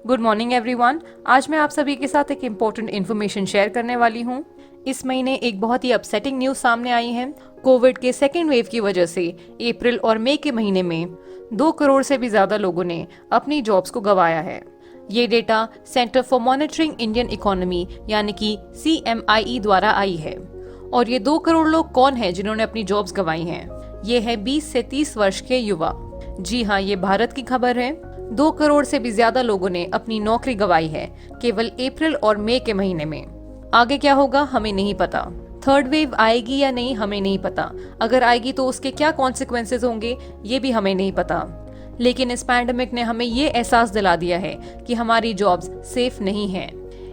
Good morning everyone. आज मैं आप सभी के साथ एक इम्पोर्टेंट इन्फॉर्मेशन शेयर करने वाली हूँ। इस महीने एक बहुत ही अपसेटिंग न्यूज सामने आई है। कोविड के सेकेंड वेव की वजह से अप्रैल और मई के महीने में 2 करोड़ से भी ज्यादा लोगों ने अपनी जॉब्स को गंवाया है। ये data centre for monitoring Indian economy यानी कि CMIE द्वारा आई है। और ये 2 करोड़ लोग कौन है जिन्होंने अपनी जॉब्स गंवाई हैं? ये है 20 से 30 वर्ष के युवा। जी हाँ, ये भारत की खबर है। 2 करोड़ से भी ज्यादा लोगों ने अपनी नौकरी गंवाई है केवल अप्रैल और मई के महीने में। आगे क्या होगा हमें नहीं पता। थर्ड वेव आएगी या नहीं हमें नहीं पता। अगर आएगी तो उसके क्या कॉन्सिक्वेंसेज होंगे ये भी हमें नहीं पता। लेकिन इस पैंडेमिक ने हमें ये एहसास दिला दिया है कि हमारी जॉब्स सेफ नहीं हैं।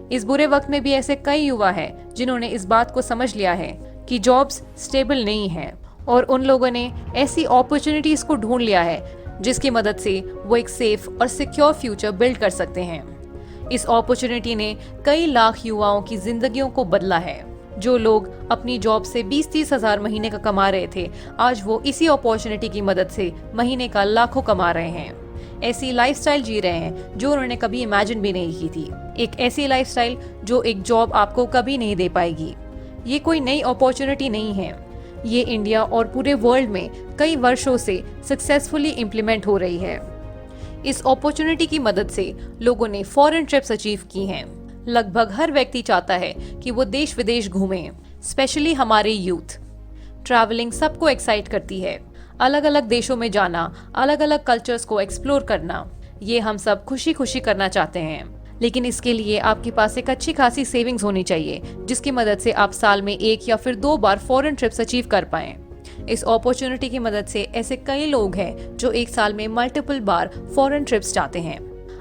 इस बुरे वक्त में भी ऐसे कई युवा हैं जिन्होंने इस बात को समझ लिया है कि जॉब्स स्टेबल नहीं है और उन लोगों ने ऐसी अपॉर्चुनिटीज को ढूंढ लिया है जिसकी मदद से वो एक सेफ और सिक्योर फ्यूचर बिल्ड कर सकते हैं। इस अपॉर्चुनिटी ने कई लाख युवाओं की जिंदगियों को बदला है। जो लोग अपनी जॉब से 20-30 हजार महीने का कमा रहे थे, आज वो इसी अपॉर्चुनिटी की मदद से महीने का लाखों कमा रहे हैं। ऐसी लाइफस्टाइल जी रहे हैं जो उन्होंने कभी इमेजिन भी नहीं की थी। एक ऐसी लाइफस्टाइल जो एक जॉब आपको कभी नहीं दे पाएगी। ये कोई नई अपॉर्चुनिटी नहीं है। ये इंडिया और पूरे वर्ल्ड में कई वर्षों से सक्सेसफुली इम्प्लीमेंट हो रही है। इस अपॉर्चुनिटी की मदद से लोगों ने फॉरेन ट्रिप्स अचीव की हैं। लगभग हर व्यक्ति चाहता है कि वो देश विदेश घूमे, स्पेशली हमारे यूथ। ट्रैवलिंग सबको एक्साइट करती है। अलग अलग देशों में जाना, अलग अलग कल्चर्स को एक्सप्लोर करना, ये हम सब खुशी खुशी करना चाहते हैं। लेकिन इसके लिए आपके पास एक अच्छी खासी सेविंग्स होनी चाहिए जिसकी मदद से आप साल में 1 या फिर 2 बार फॉरेन ट्रिप्स अचीव कर पाएं। इस अपॉर्चुनिटी की मदद से ऐसे कई लोग हैं जो एक साल में मल्टीपल बार फॉरेन ट्रिप्स जाते हैं।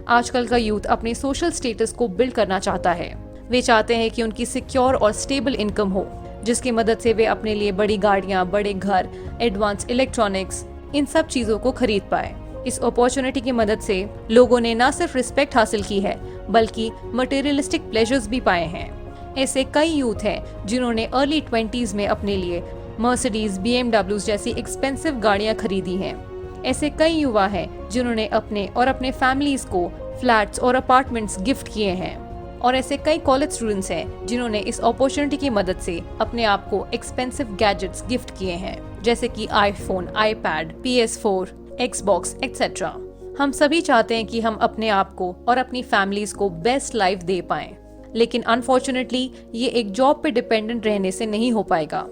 आजकल का यूथ अपने सोशल स्टेटस को बिल्ड करना चाहता है। वे चाहते हैं कि उनकी सिक्योर और स्टेबल इनकम हो जिसकी मदद से वे अपने लिए बड़ी गाड़ियां, बड़े घर, एडवांस इलेक्ट्रॉनिक्स, इन सब चीजों को खरीद पाए। इस अपॉर्चुनिटी की मदद से लोगों ने न सिर्फ रिस्पेक्ट हासिल की है बल्कि मटेरियलिस्टिक प्लेजर्स भी पाए हैं। ऐसे कई यूथ हैं जिन्होंने अर्ली 20s में अपने लिए मर्सिडीज, BMW जैसी एक्सपेंसिव गाड़ियां खरीदी हैं। ऐसे कई युवा हैं जिन्होंने अपने और अपने फैमिलीज को फ्लैट्स और अपार्टमेंट्स गिफ्ट किए हैं। और ऐसे कई कॉलेज स्टूडेंट्स हैं जिन्होंने इस अपॉर्चुनिटी की मदद से अपने आप को एक्सपेंसिव गैजेट्स गिफ्ट किए हैं, जैसे कि iPhone, iPad, PS4, Xbox etcetera. हम सभी चाहते हैं कि हम अपने आप को और अपनी फैमिलीज को बेस्ट लाइफ दे पाएं, लेकिन अनफॉर्चुनेटली ये एक जॉब पे डिपेंडेंट रहने से नहीं हो पाएगा।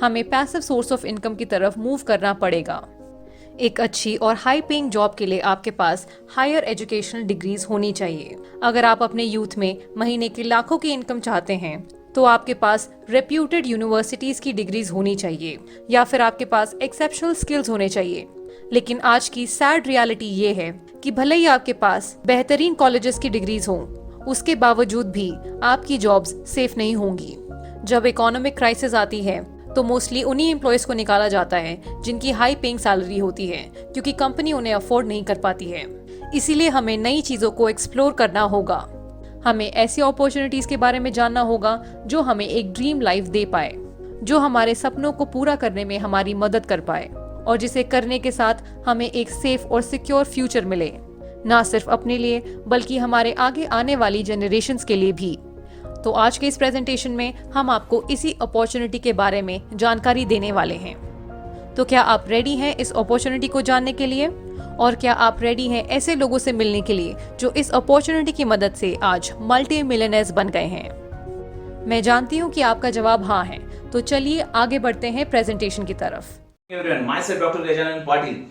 हमें पैसिव सोर्स ऑफ इनकम की तरफ मूव करना पड़ेगा। एक अच्छी और हाई पेइंग जॉब के लिए आपके पास हायर एजुकेशनल डिग्रीज होनी चाहिए। अगर आप अपने यूथ में महीने की लाखों की इनकम चाहते हैं तो आपके पास रेप्यूटेड यूनिवर्सिटीज की डिग्रीज होनी चाहिए या फिर आपके पास एक्सेप्शनल स्किल्स होने चाहिए। लेकिन आज की सैड रियलिटी ये है कि भले ही आपके पास बेहतरीन कॉलेजेस की डिग्रीज हों, उसके बावजूद भी आपकी जॉब्स सेफ नहीं होंगी। जब इकोनॉमिक क्राइसिस आती है तो मोस्टली उन्हीं एम्प्लॉयज को निकाला जाता है जिनकी हाई पेइंग सैलरी होती है, क्योंकि कंपनी उन्हें अफोर्ड नहीं कर पाती है। इसीलिए हमें नई चीजों को एक्सप्लोर करना होगा। हमें ऐसी अपॉर्चुनिटीज के बारे में जानना होगा जो हमें एक ड्रीम लाइफ दे पाए, जो हमारे सपनों को पूरा करने में हमारी मदद कर पाए और जिसे करने के साथ हमें एक सेफ और सिक्योर फ्यूचर मिले, ना सिर्फ अपने लिए बल्कि हमारे आगे आने वाली जनरेशंस के लिए भी। तो आज के इस प्रेजेंटेशन में हम आपको इसी अपॉर्चुनिटी के बारे में जानकारी देने वाले हैं। तो क्या आप रेडी हैं इस अपॉर्चुनिटी को जानने के लिए? और क्या आप रेडी हैं ऐसे लोगों से मिलने के लिए जो इस अपॉर्चुनिटी की मदद से आज मल्टी मिलियनेयर्स बन गए हैं? मैं जानती हूँ कि आपका जवाब हाँ है। तो चलिए आगे बढ़ते हैं प्रेजेंटेशन की तरफ। myself doctor Gajanan Patil.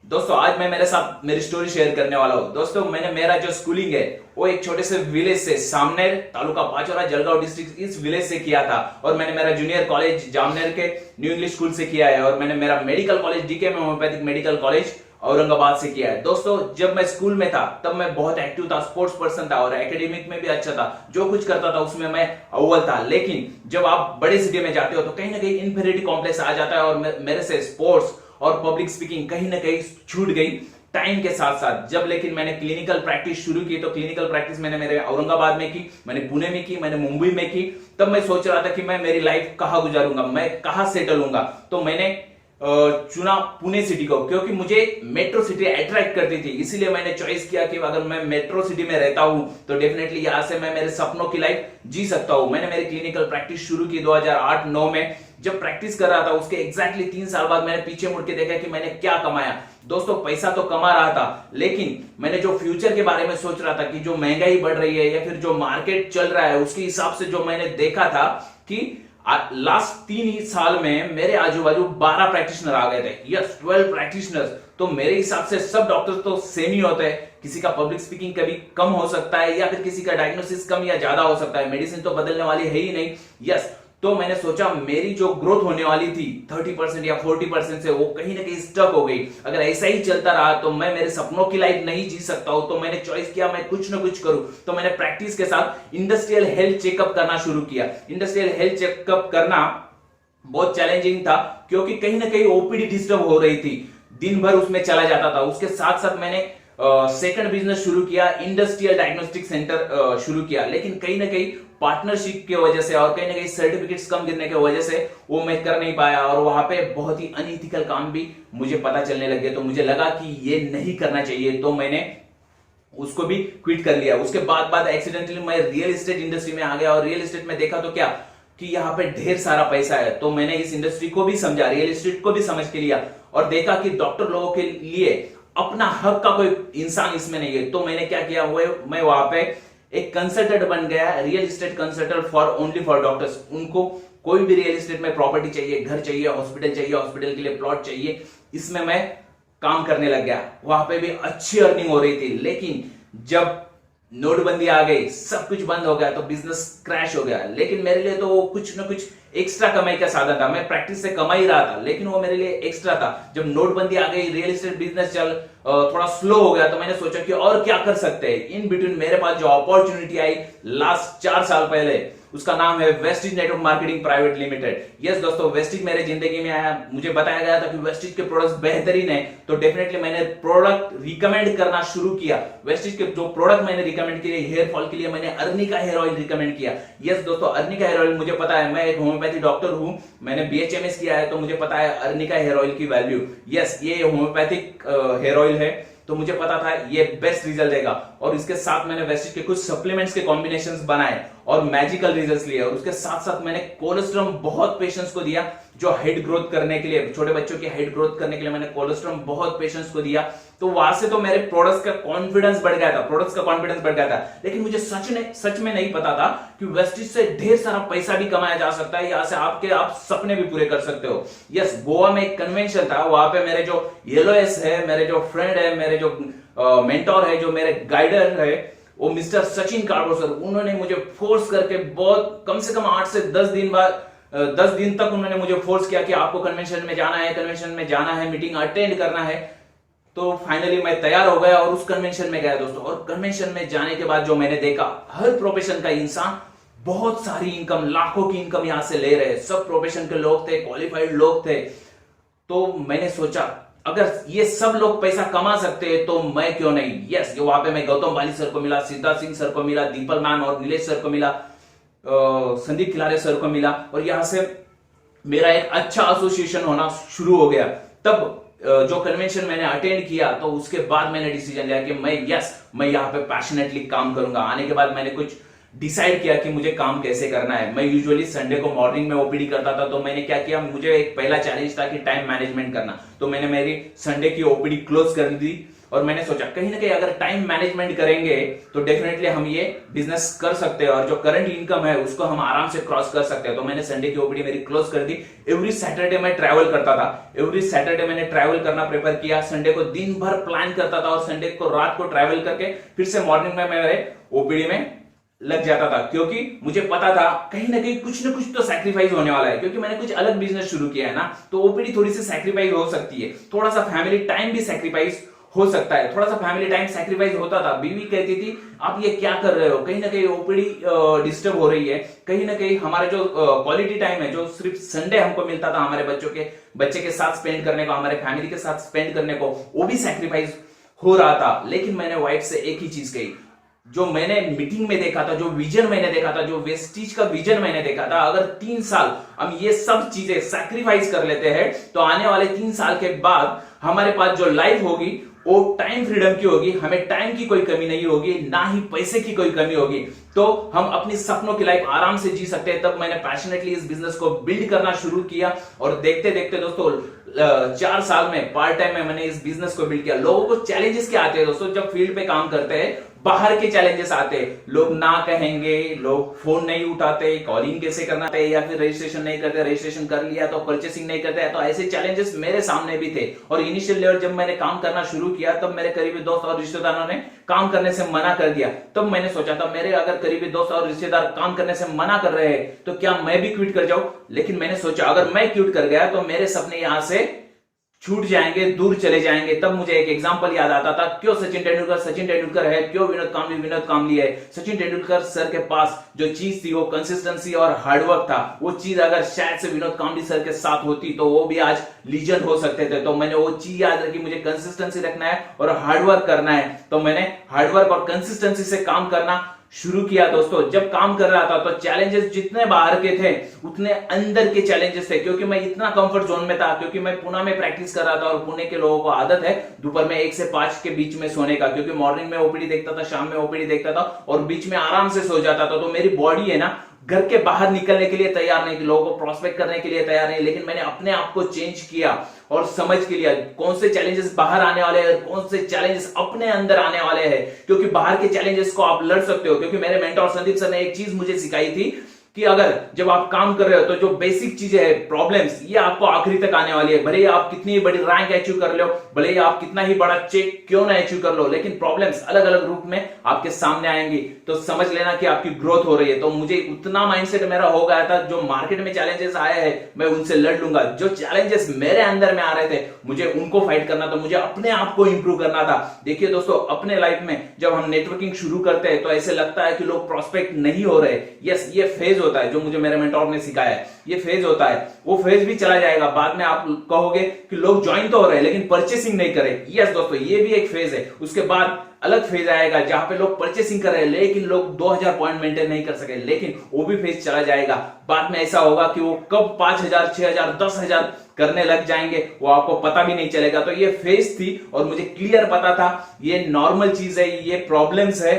दोस्तों, आज मैं मेरे साथ मेरी स्टोरी शेयर करने वाला हूँ। दोस्तों, मैंने मेरा जो स्कूलिंग है वो एक छोटे से विलेज से, सामनेर तालुका पाचोरा, जलगांव डिस्ट्रिक्ट, इस विलेज से किया था। और मैंने मेरा जूनियर कॉलेज जामनेर के न्यू इंग्लिश स्कूल से किया है और मैंने मेरा medical college DKM homeopathic medical college Aurangabad से किया है। दोस्तों, जब मैं स्कूल में था तब मैं बहुत एक्टिव था, स्पोर्ट्स पर्सन था और एकेडमिक में भी अच्छा था। जो कुछ करता था उसमें मैं अव्वल था। लेकिन जब आप बड़े सिटी में जाते हो तो कहीं ना कहीं इन्फीरियरिटी कॉम्प्लेक्स आ जाता है और मेरे से स्पोर्ट्स और पब्लिक स्पीकिंग कहीं ना कहीं छूट गई टाइम के साथ साथ। जब लेकिन मैंने क्लिनिकल प्रैक्टिस शुरू की तो क्लिनिकल प्रैक्टिस मैंने मेरे औरंगाबाद में की, मैंने पुणे में की, मैंने मुंबई में की। तब मैं सोच रहा था कि मैं मेरी लाइफ कहां गुजारूंगा, मैं कहां सेटल होऊंगा। तो मैंने चुना पुणे सिटी को, क्योंकि मुझे मेट्रो सिटी अट्रैक्ट करती थी। इसीलिए मैंने चॉइस किया कि अगर मैं मेट्रो सिटी में रहता हूं तो डेफिनेटली यहां से मैं मेरे सपनों की लाइफ जी सकता हूं। मैंने मेरी क्लिनिकल प्रैक्टिस शुरू की 2008-9 में। जब प्रैक्टिस कर रहा था उसके एग्जैक्टली 3 साल बाद मैंने पीछे मुड़ के देखा कि मैंने क्या कमाया। दोस्तों, पैसा तो कमा रहा था, लेकिन मैंने जो फ्यूचर के बारे में सोच रहा था कि जो महंगाई बढ़ रही है या फिर जो मार्केट चल रहा है उसके हिसाब से जो मैंने देखा था कि लास्ट 3 ही साल में मेरे आजू बाजू 12 प्रैक्टिशनर आ गए थे। Yes, 12 practitioners. तो मेरे हिसाब से सब डॉक्टर तो सेम ही होते हैं। किसी का पब्लिक स्पीकिंग कभी कम हो सकता है या फिर किसी का डायग्नोसिस कम या ज्यादा हो सकता है। मेडिसिन तो बदलने वाली है ही नहीं। यस, तो मैंने सोचा मेरी जो ग्रोथ होने वाली थी 30% या 40% से, वो कहीं ना कहीं स्टक हो गई। अगर ऐसा ही चलता रहा तो मैं मेरे सपनों की लाइफ नहीं जी सकता हूं। तो मैंने चॉइस किया मैं कुछ ना कुछ करूं। तो मैंने प्रैक्टिस के साथ इंडस्ट्रियल हेल्थ चेकअप करना शुरू किया। इंडस्ट्रियल हेल्थ चेकअप करना बहुत चैलेंजिंग था, क्योंकि कहीं ना कहीं ओपीडी डिस्टर्ब हो रही थी। दिन भर उसमें चला जाता था। उसके साथ साथ मैंने सेकंड बिजनेस शुरू किया, इंडस्ट्रियल डायग्नोस्टिक सेंटर शुरू किया। लेकिन कहीं ना कहीं पार्टनरशिप की वजह से और कहीं ना कहीं सर्टिफिकेट्स कम गिरने की वजह से वो मैं कर नहीं पाया, और वहां पे बहुत ही अनइथिकल काम भी मुझे पता चलने लगे। तो मुझे लगा कि ये नहीं करना चाहिए, तो मैंने उसको भी क्विट कर लिया। उसके बाद एक्सीडेंटली मैं रियल एस्टेट इंडस्ट्री में आ गया, और रियल एस्टेट में देखा तो क्या कि यहाँ पे ढेर सारा पैसा है। तो मैंने इस इंडस्ट्री को भी समझा, रियल एस्टेट को भी समझ के लिया, और देखा कि डॉक्टर लोगों के लिए अपना हक का कोई इंसान इसमें नहीं है। तो मैंने क्या किया, वो मैं वहां पे एक कंसल्टेंट बन गया, real estate consultant for only for doctors. उनको कोई भी रियल एस्टेट में प्रॉपर्टी चाहिए, घर चाहिए, हॉस्पिटल चाहिए, हॉस्पिटल के लिए प्लॉट चाहिए, इसमें मैं काम करने लग गया। वहां पे भी अच्छी अर्निंग हो रही थी। लेकिन जब नोटबंदी आ गई, सब कुछ बंद हो गया, तो बिजनेस क्रैश हो गया। लेकिन मेरे लिए तो वो कुछ ना कुछ एक्स्ट्रा कमाई का साधन था। मैं प्रैक्टिस से कमा ही रहा था, लेकिन वो मेरे लिए एक्स्ट्रा था। जब नोटबंदी आ गई, रियल एस्टेट बिजनेस थोड़ा स्लो हो गया, तो मैंने सोचा कि और क्या कर सकते हैं। इन बिटवीन मेरे पास जो अपॉर्चुनिटी आई लास्ट 4 साल पहले, उसका नाम है Vestige network marketing private limited. Yes दोस्तों, वेस्टिज मेरे जिंदगी में आया। मुझे बताया गया था कि वेस्टिज के प्रोडक्ट्स बेहतरीन है, तो डेफिनेटली मैंने प्रोडक्ट रिकमेंड करना शुरू किया। वेस्टिज के जो प्रोडक्ट मैंने रिकमेंड किए हेयर फॉल के लिए, मैंने अर्निका हेयर ऑयल रिकमेंड किया। यस दोस्तों, अर्निका हेयर ऑयल मुझे पता है, मैं एक होम्योपैथी डॉक्टर हूं, मैंने बीएचएमएस किया है, तो मुझे पता है अर्निका हेयर ऑयल की वैल्यू। यस, ये होम्योपैथिक हेयर ऑयल है, तो मुझे पता था ये बेस्ट रिजल्ट देगा। और इसके साथ मैंने वेस्टिज के कुछ सप्लीमेंट्स के कॉम्बिनेशंस बनाए और मैजिकल रिजल्ट्स लिए। और उसके साथ साथ मैंने कोलेस्ट्रॉम बहुत पेशेंट्स को दिया, जो हाइट ग्रोथ करने के लिए, छोटे बच्चों की हाइट ग्रोथ करने के लिए मैंने कोलेस्ट्रॉम बहुत पेशेंट्स को दिया। तो वहां से तो मेरे प्रोडक्ट्स का कॉन्फिडेंस बढ़ गया था, लेकिन मुझे सच में नहीं पता था कि वेस्टिज से ढेर सारा पैसा भी कमाया जा सकता है, यहां से आप सपने भी पूरे कर सकते हो। यस, गोवा में एक कन्वेंशन था, वहां पे मेरे जो येलोएस है, मेरे जो फ्रेंड है, मेरे जो मेंटोर है, जो मेरे गाइडर है, वो मिस्टर सचिन कार्बो सर, उन्होंने मुझे फोर्स करके बहुत कम से कम 8 से 10 दिन तक उन्होंने मुझे फोर्स किया कि आपको कन्वेंशन में जाना है, मीटिंग अटेंड करना है। तो फाइनली मैं तैयार हो गया और उस कन्वेंशन में गया दोस्तों। और कन्वेंशन में जाने के बाद जो मैंने देखा, हर प्रोफेशन का इंसान बहुत सारी इनकम, लाखों की इनकम यहां से ले रहे, सब प्रोफेशन के लोग थे, क्वालिफाइड लोग थे। तो मैंने सोचा अगर ये सब लोग पैसा कमा सकते हैं तो मैं क्यों नहीं। यस, जो वहां पे मैं गौतम बाली सर को मिला, सिद्धार्थ सिंह सर को मिला, दीपल मैम और नीलेश सर को मिला, संदीप खिलारे सर को मिला, और यहां से मेरा एक अच्छा एसोसिएशन होना शुरू हो गया। तब जो कन्वेंशन मैंने अटेंड किया, तो उसके बाद मैंने डिसीजन लिया कि मैं यहाँ पे पैशनेटली काम करूंगा। आने के बाद मैंने कुछ डिसाइड किया कि मुझे काम कैसे करना है। मैं यूजुअली संडे को मॉर्निंग में ओपीडी करता था, तो मैंने क्या किया, मुझे एक पहला चैलेंज था कि टाइम मैनेजमेंट करना। तो मैंने मेरी संडे की ओपीडी क्लोज कर दी, और मैंने सोचा कहीं ना कहीं अगर टाइम मैनेजमेंट करेंगे तो डेफिनेटली हम ये बिजनेस कर सकते हैं, और जो करंट इनकम है उसको हम आराम से क्रॉस कर सकते हैं। तो मैंने संडे की ओपीडी मेरी क्लोज कर दी। एवरी सैटरडे मैं ट्रैवल करता था, एवरी सैटरडे मैंने ट्रैवल करना प्रेफर किया। संडे को दिन भर प्लान करता था, और संडे को रात को ट्रैवल करके फिर से मॉर्निंग में मेरे ओपीडी में लग जाता था, क्योंकि मुझे पता था कहीं ना कहीं कुछ ना कुछ तो सैक्रिफाइस होने वाला है, क्योंकि मैंने कुछ अलग बिजनेस शुरू किया है ना। तो ओपीडी थोड़ी सी सैक्रिफाइस हो सकती है, थोड़ा सा फैमिली टाइम भी सैक्रिफाइस हो सकता है। थोड़ा सा फैमिली टाइम सैक्रिफाइस होता था। बीवी कहती थी आप ये क्या कर रहे हो, कहीं ना कहीं ओपीडी डिस्टर्ब हो रही है, कहीं ना कहीं हमारे जो क्वालिटी टाइम है, जो सिर्फ संडे हमको मिलता था हमारे बच्चे के साथ स्पेंड करने को, हमारे फैमिली के साथ स्पेंड करने को, वो भी सैक्रिफाइस हो रहा था। लेकिन मैंने वाइफ से एक ही चीज कही, जो मैंने मीटिंग में देखा था, जो विजन मैंने देखा था, जो वेस्टीज का विजन मैंने देखा था, अगर 3 साल हम ये सब चीजें सैक्रिफाइस कर लेते हैं तो आने वाले 3 साल के बाद हमारे पास जो लाइफ होगी वो टाइम फ्रीडम की होगी, हमें टाइम की कोई कमी नहीं होगी, ना ही पैसे की कोई कमी होगी, तो हम अपनी सपनों की लाइफ आराम से जी सकते हैं। तब मैंने पैशनेटली इस बिजनेस को बिल्ड करना शुरू किया और देखते देखते दोस्तों 4 साल में पार्ट टाइम में मैंने इस बिजनेस को बिल्ड किया। लोगों को चैलेंजेस क्या आते हैं दोस्तों, जब फील्ड पे काम करते हैं बाहर के चैलेंजेस आते हैं, लोग ना कहेंगे, लोग फोन नहीं उठाते, कॉलिंग कैसे करना है, या फिर रजिस्ट्रेशन नहीं करते, रजिस्ट्रेशन कर लिया तो परचेसिंग नहीं करते, तो ऐसे चैलेंजेस मेरे सामने भी थे। और इनिशियल लेवल जब मैंने काम करना शुरू किया तब मेरे करीबी दोस्त और रिश्तेदारों ने काम करने से मना कर दिया। तब मैंने सोचा था मेरे अगर करीबी दोस्त और रिश्तेदार काम करने से मना कर रहे हैं तो क्या मैं भी क्विट कर जाऊं। लेकिन मैंने सोचा अगर मैं क्विट कर गया तो मेरे सपने यहां से छूट जाएंगे, दूर चले जाएंगे। तब मुझे एक एग्जांपल याद आता था, क्यों सचिन तेंदुलकर है, क्यों विनोद कांबली है। सचिन तेंदुलकर सर के पास जो चीज थी वो कंसिस्टेंसी और हार्डवर्क था। वो चीज अगर शायद से विनोद कांबली सर के साथ होती तो वो भी आज लीजेंड हो सकते थे। तो मैंने वो चीज याद रखी, मुझे कंसिस्टेंसी रखना है और हार्डवर्क करना है। तो मैंने हार्डवर्क और कंसिस्टेंसी से काम करना शुरू किया दोस्तों। जब काम कर रहा था तो चैलेंजेस जितने बाहर के थे उतने अंदर के चैलेंजेस थे, क्योंकि मैं इतना कंफर्ट जोन में था, क्योंकि मैं पुणे में प्रैक्टिस कर रहा था और पुणे के लोगों को आदत है दोपहर में 1 से 5 के बीच में सोने का, क्योंकि मॉर्निंग में ओपीडी देखता था, शाम में ओपीडी देखता था और बीच में आराम से सो जाता था। तो मेरी बॉडी है ना घर के बाहर निकलने के लिए तैयार नहीं थी, लोगों को प्रोस्पेक्ट करने के लिए तैयार नहीं। लेकिन मैंने अपने आप को चेंज किया और समझ के लिया कौन से चैलेंजेस बाहर आने वाले हैं, कौन से चैलेंजेस अपने अंदर आने वाले हैं, क्योंकि बाहर के चैलेंजेस को आप लड़ सकते हो। क्योंकि मेरे मेंटर संदीप सर ने एक चीज मुझे सिखाई थी कि अगर जब आप काम कर रहे हो तो जो बेसिक चीजें है, प्रॉब्लम्स, ये आपको आखिरी तक आने वाली है। भले ही आप कितनी बड़ी रैंक अचीव कर लो, भले ही आप कितना ही बड़ा चेक क्यों ना अचीव कर लो, लेकिन प्रॉब्लम्स अलग अलग रूप में आपके सामने आएंगी। तो समझ लेना कि आपकी ग्रोथ हो रही है। तो मुझे उतना माइंडसेट मेरा हो गया था, जो मार्केट में चैलेंजेस आए हैं मैं उनसे लड़ लूंगा। जो चैलेंजेस मेरे अंदर में आ रहे थे मुझे उनको फाइट करना था, मुझे अपने आप को इंप्रूव करना था। देखिए दोस्तों, अपने लाइफ में जब हम नेटवर्किंग शुरू करते हैं तो ऐसे लगता है कि लोग प्रोस्पेक्ट नहीं हो रहे। यस, ये फेज होता है जो मुझे मेरे मेंटोर ने सिखाया है, ये फेज होता है। वो फेज भी चला जाएगा, बाद में आप कहोगे कि लोग ज्वाइन तो हो रहे हैं लेकिन परचेसिंग नहीं करे। यस दोस्तों, ये भी एक फेज है। उसके बाद अलग फेज आएगा जहां पे लोग परचेसिंग कर रहे हैं लेकिन लोग 2000 पॉइंट मेंटेन नहीं कर सके, लेकिन वो भी फेज चला जाएगा। बाद में ऐसा होगा कि वो कब 5000, 6000, 10,000 करने लग जाएंगे वो आपको पता भी नहीं चलेगा। तो ये फेज थी और मुझे क्लियर पता था ये नॉर्मल चीज है, ये प्रॉब्लम्स है,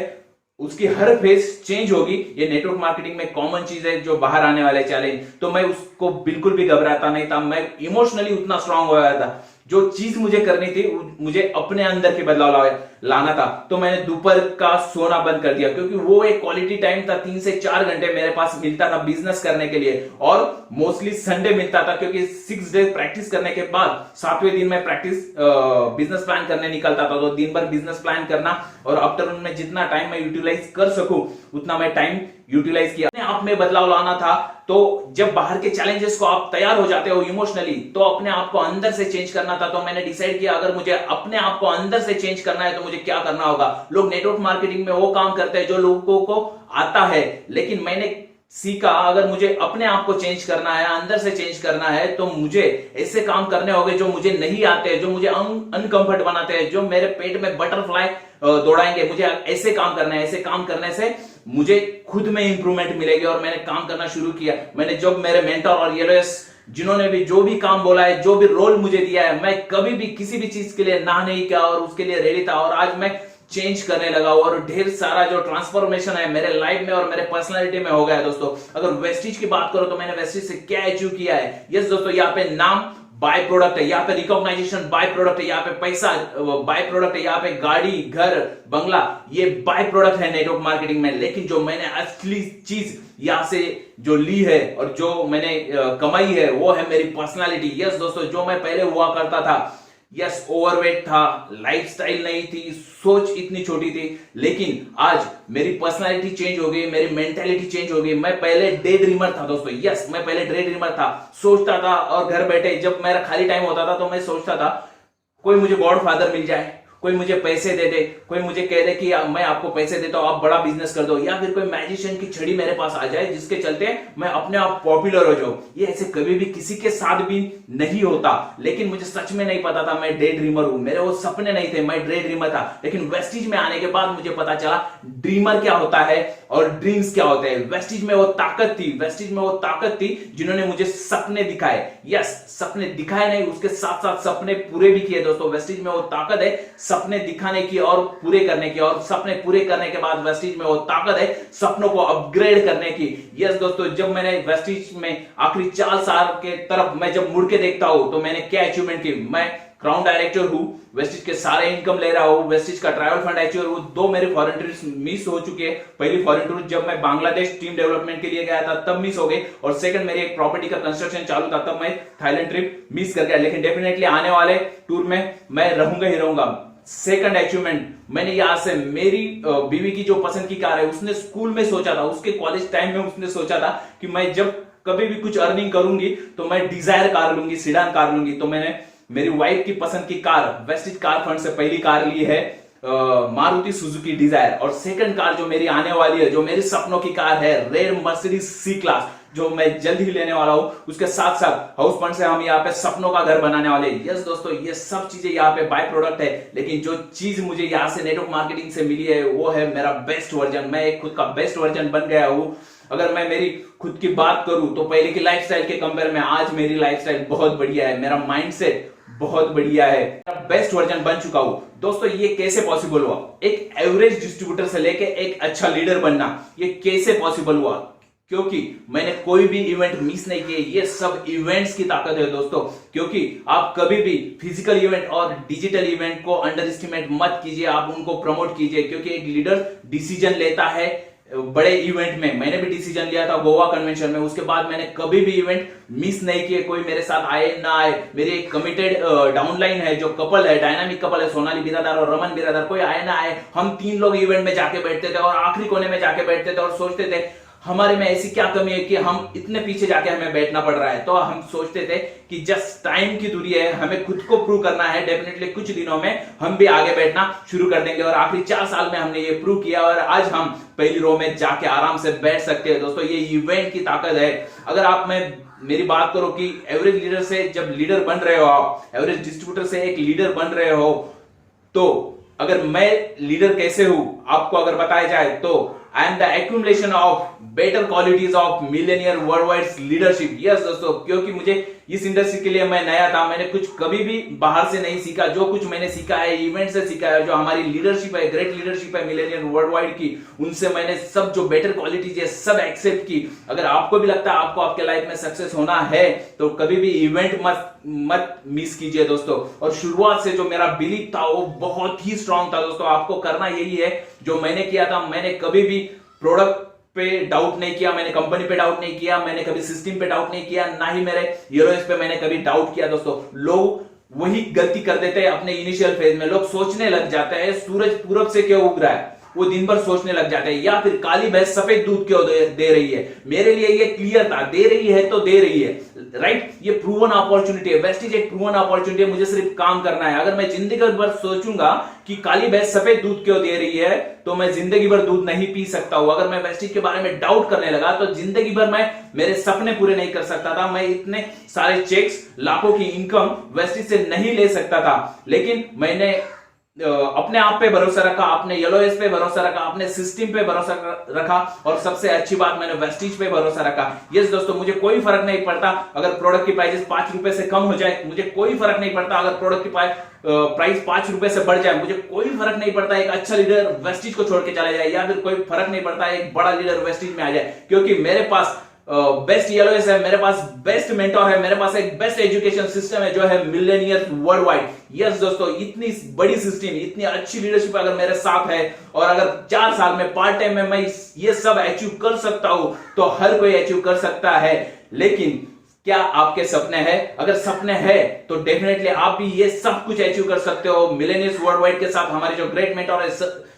उसकी हर फेज चेंज होगी। ये नेटवर्क मार्केटिंग में कॉमन चीज है जो बाहर आने वाले चैलेंज। तो मैं उसको बिल्कुल भी घबराता नहीं था, मैं इमोशनली उतना स्ट्रांग हो गया था। जो चीज मुझे करनी थी मुझे अपने अंदर के बदलाव लाना था। तो मैंने दोपहर का सोना बंद कर दिया, क्योंकि वो एक क्वालिटी टाइम था। 3 से 4 घंटे मेरे पास मिलता था बिजनेस करने के लिए, और मोस्टली संडे मिलता था, क्योंकि 6 डेज प्रैक्टिस करने के बाद 7वें दिन में प्रैक्टिस बिजनेस प्लान करने निकलता था। तो दिन भर बिजनेस प्लान करना और आफ्टरनून में जितना टाइम मैं यूटिलाइज कर सकूं उतना मैं टाइम यूटिलाइज किया। अपने आप में बदलाव लाना था। तो जब बाहर के चैलेंजेस को आप तैयार हो जाते हो इमोशनली, तो अपने आप को अंदर से चेंज करना था। तो मैंने डिसाइड किया अगर मुझे अपने आप को अंदर से चेंज करना है तो मुझे क्या करना होगा। लोग नेटवर्क मार्केटिंग में वो काम करते हैं जो लोगों को आता है, लेकिन मैंने सीखा अगर मुझे अपने आप को चेंज करना है, अंदर से चेंज करना है, तो मुझे ऐसे काम करने होंगे जो मुझे नहीं आते, जो मुझे अनकंफर्ट बनाते हैं, जो मेरे पेट में बटरफ्लाई दौड़ाएंगे। मुझे ऐसे काम करना है, ऐसे काम करने से मुझे खुद में इंप्रूवमेंट मिलेगी। और मैंने काम करना शुरू किया। मैंने जब मेरे मेंटर और येलोएस जिन्होंने भी जो भी काम बोला है, जो भी रोल मुझे दिया है, मैं कभी भी किसी भी चीज के लिए ना नहीं किया और उसके लिए रेडी था। और आज मैं चेंज करने लगा और ढेर सारा जो ट्रांसफॉर्मेशन है मेरे लाइफ में और मेरे पर्सनालिटी में हो गया है। दोस्तों, अगर वेस्टीज की बात करो तो मैंने वेस्टीज से क्या अचीव किया है। यस दोस्तों, यहाँ पे नाम बाय प्रोडक्ट है, यहाँ पे रिकॉग्नाइजेशन बाय प्रोडक्ट है, यहाँ पे पैसा बाय प्रोडक्ट है, यहाँ पे गाड़ी, घर, बंगला, ये बाय प्रोडक्ट है नेटवर्क मार्केटिंग में। लेकिन जो मैंने असली चीज यहाँ से जो ली है और जो मैंने कमाई है वो है मेरी पर्सनालिटी। यस दोस्तों, जो मैं पहले हुआ करता था, यस ओवरवेट था, लाइफस्टाइल नहीं थी, सोच इतनी छोटी थी, लेकिन आज मेरी पर्सनालिटी चेंज हो गई, मेरी मेंटालिटी चेंज हो गई। मैं पहले डे ड्रीमर था दोस्तों। यस, मैं पहले डे ड्रीमर था, सोचता था और घर बैठे जब मेरा खाली टाइम होता था तो मैं सोचता था कोई मुझे गॉड फादर मिल जाए, कोई मुझे पैसे दे दे, कोई मुझे कह दे कि मैं आपको पैसे देता हूं, आप बड़ा बिजनेस कर दो, या फिर कोई मैजिशियन की छड़ी मेरे पास आ जाए जिसके चलते मैं अपने आप पॉपुलर हो जाऊं। ये ऐसे कभी भी किसी के साथ भी नहीं होता। लेकिन मुझे सच में नहीं पता था मैं डे ड्रीमर हूं, मेरे वो सपने नहीं थे, मैं डे ड्रीमर था। लेकिन वेस्टिज में आने के बाद मुझे पता चला ड्रीमर क्या होता है और ड्रीम्स क्या होते हैं। वेस्टिज में वो ताकत थी, वेस्टिज में वो ताकत थी जिन्होंने मुझे सपने दिखाए। यस, सपने दिखाए नहीं, उसके साथ साथ सपने पूरे भी किए दोस्तों। वेस्टिज में वो ताकत है सपने दिखाने की और पूरे करने की, और सपने पूरे करने के बाद वेस्टिज में वो ताकत है सपनों को अपग्रेड करने की। यस दोस्तों, जब मैंने वेस्टिज में आखिरी 4 साल के तरफ मैं जब मुड़ के देखता हूं तो मैंने क्या अचीवमेंट की। मैं क्राउन डायरेक्टर हूं, वेस्टिज के सारे इनकम ले रहा हूं, वेस्टिज का ट्रैवल फंड अचीवर हूं। 2 मेरे फॉरेन ट्रिप्स मिस हो चुके हैं। पहली फॉरेन टूर जब मैं बांग्लादेश टीम डेवलपमेंट के लिए गया था तब मिस हो गई, और सेकंड मेरी एक प्रॉपर्टी का कंस्ट्रक्शन चालू था तब मैं थाईलैंड ट्रिप मिस कर गया। लेकिन डेफिनेटली आने वाले टूर में मैं रहूंगा ही रहूंगा। सेकंड अचीवमेंट, मैंने यहां से मेरी बीवी की जो पसंद की कार है, उसने स्कूल में सोचा था, उसके कॉलेज टाइम में उसने सोचा था कि मैं जब कभी भी कुछ अर्निंग करूंगी तो मैं डिजायर कार लूंगी, सीडान कार लूंगी। तो मैंने मेरी वाइफ की पसंद की कार वेस्टिज कार फंड से पहली कार ली है मारुति सुजुकी डिजायर, और सेकंड कार जो मेरी आने वाली है, जो मेरी सपनों की कार है, रेड मर्सिडीज सी क्लास, जो मैं जल्द ही लेने वाला हूं। उसके साथ साथ हाउस फंड से हम यहाँ पे सपनों का घर बनाने वाले हैं। यस दोस्तों, ये सब चीजें यहाँ पे बाय प्रोडक्ट है, लेकिन जो चीज मुझे यहाँ से नेटवर्क मार्केटिंग से मिली है वो है मेरा बेस्ट वर्जन। मैं एक खुद का बेस्ट वर्जन बन गया हूं। अगर मैं मेरी खुद की बात करूं तो पहले की लाइफस्टाइल के कंपेयर में आज मेरी लाइफस्टाइल बहुत बढ़िया है, मेरा माइंडसेट बहुत बढ़िया है, मेरा बेस्ट वर्जन बन चुका हूं। दोस्तों, ये कैसे पॉसिबल हुआ? एक एवरेज डिस्ट्रीब्यूटर से लेके एक अच्छा लीडर बनना, ये कैसे पॉसिबल हुआ? क्योंकि मैंने कोई भी इवेंट मिस नहीं किए। ये सब इवेंट्स की ताकत है दोस्तों। क्योंकि आप कभी भी फिजिकल इवेंट और डिजिटल इवेंट को अंडर एस्टिमेट मत कीजिए, आप उनको प्रमोट कीजिए। क्योंकि एक लीडर डिसीजन लेता है बड़े इवेंट में। मैंने भी डिसीजन लिया था गोवा कन्वेंशन में, उसके बाद मैंने कभी भी इवेंट मिस नहीं किए। कोई मेरे साथ आए ना आए, मेरी एक कमिटेड डाउनलाइन है, जो कपल है, डायनामिक कपल है, सोनाली बिरादार और रमन बिरादार, कोई आए ना आए, हम 3 लोग इवेंट में जाके बैठते थे और आखिरी कोने में जाके बैठते थे और सोचते थे हमारे में ऐसी क्या कमी है कि हम इतने पीछे जाके हमें बैठना पड़ रहा है। तो हम सोचते थे कि जस्ट टाइम की दूरी है, हमें खुद को प्रूव करना है, डेफिनेटली कुछ दिनों में हम भी आगे बैठना शुरू कर देंगे। और आखिरी 4 साल में हमने ये प्रूव किया और आज हम पहली रो में जाके आराम से बैठ सकते हैं। दोस्तों, ये इवेंट की ताकत है। अगर आप मेरी बात करो कि एवरेज लीडर से जब लीडर बन रहे हो, आप एवरेज डिस्ट्रीब्यूटर से एक लीडर बन रहे हो, तो अगर मैं लीडर कैसे हूं आपको अगर बताया जाए तो I am the accumulation of better qualities of millionaire worldwide leadership. Yes दोस्तों, क्योंकि मुझे इस इंडस्ट्री के लिए मैं नया था, मैंने कुछ कभी भी बाहर से नहीं सीखा। जो कुछ मैंने सीखा है इवेंट से सीखा है, जो हमारी लीडरशिप है, ग्रेट लीडरशिप है मिलेनियर वर्ल्डवाइड की, उनसे मैंने सब जो बेटर क्वालिटीज है सब एक्सेप्ट की। अगर आपको भी लगता है आपको आपके लाइफ में सक्सेस होना है तो कभी भी इवेंट मत मिस कीजिए दोस्तों। और शुरुआत से जो मेरा बिलीफ था वो बहुत ही स्ट्रांग था दोस्तों। आपको करना यही है जो मैंने किया था। मैंने कभी भी प्रोडक्ट पे डाउट नहीं किया, मैंने कंपनी पे डाउट नहीं किया, मैंने कभी सिस्टम पे डाउट नहीं किया, ना ही मेरे यूरोस पे मैंने कभी डाउट किया दोस्तों। लोग वही गलती कर देते हैं अपने इनिशियल फेज में। लोग सोचने लग जाते हैं सूरज पूरब से क्यों उग रहा है, वो दिन भर सोचने लग जाते हैं, या फिर काली भैंस सफेद दूध क्यों दे रही है। मेरे लिए ये क्लियर था, दे रही है तो दे रही है, राइट। ये प्रूवन अपॉर्चुनिटी है, वेस्टिज एक प्रूवन अपॉर्चुनिटी है, मुझे सिर्फ काम करना है। अगर मैं जिंदगी भर सोचूंगा कि काली भैंस सफेद दूध क्यों दे रही है तो मैं जिंदगी भर दूध नहीं पी सकता हूं। अगर मैं वेस्टिज के बारे में डाउट करने लगा तो जिंदगी भर मैं मेरे सपने पूरे नहीं कर सकता था। मैं इतने सारे चेक्स, लाखों की इनकम वेस्टिज से नहीं ले सकता था। लेकिन मैंने अपने आप पे भरोसा रखा, अपने येलोएस पे भरोसा रखा, अपने सिस्टम पे भरोसा रखा, और सबसे अच्छी बात मैंने वेस्टिज पे भरोसा रखा। यस दोस्तों, मुझे कोई फर्क नहीं पड़ता अगर प्रोडक्ट की प्राइस 5 रुपए से कम हो जाए, मुझे कोई फर्क नहीं पड़ता अगर प्रोडक्ट की प्राइस 5 रुपए से बढ़ जाए, मुझे कोई फर्क नहीं पड़ता एक अच्छा लीडर वेस्टिज को छोड़ के चला जाए, या फिर कोई फर्क नहीं पड़ता एक बड़ा लीडर वेस्टिज में आ जाए। क्योंकि मेरे पास बेस्ट येलोएस है, मेरे पास बेस्ट मेंटोर है, मेरे पास एक बेस्ट एजुकेशन सिस्टम है जो है मिलेनियर वर्ल्डवाइड। यस दोस्तों, इतनी बड़ी सिस्टम, इतनी अच्छी लीडरशिप अगर मेरे साथ है, और अगर 4 साल में पार्ट टाइम में मैं ये सब अचीव कर सकता हूं तो हर कोई अचीव कर सकता है। लेकिन क्या आपके सपने हैं? अगर सपने हैं तो डेफिनेटली आप भी ये सब कुछ अचीव कर सकते हो। मिलेनियर्स वर्ल्डवाइड के साथ हमारे जो ग्रेट मेंटोर है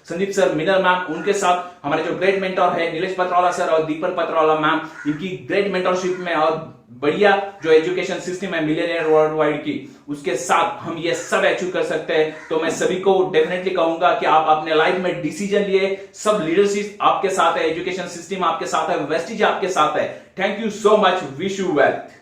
संदीप सर, मिनल मैम, उनके साथ हमारे जो ग्रेट मेंटोर है नीलेश पत्रवाला सर और दीपक पत्रवाला मैम, इनकी ग्रेट मेंटोरशिप में और बढ़िया जो एजुकेशन सिस्टम है मिलियनियर वर्ल्ड वाइड की, उसके साथ हम ये सब अचीव कर सकते हैं। तो मैं सभी को डेफिनेटली कहूंगा कि आप अपने लाइफ में डिसीजन लिए, सब लीडरशिप आपके साथ है, एजुकेशन सिस्टम आपके साथ है, वेस्टिज आपके साथ है। Thank you so much, wish you well.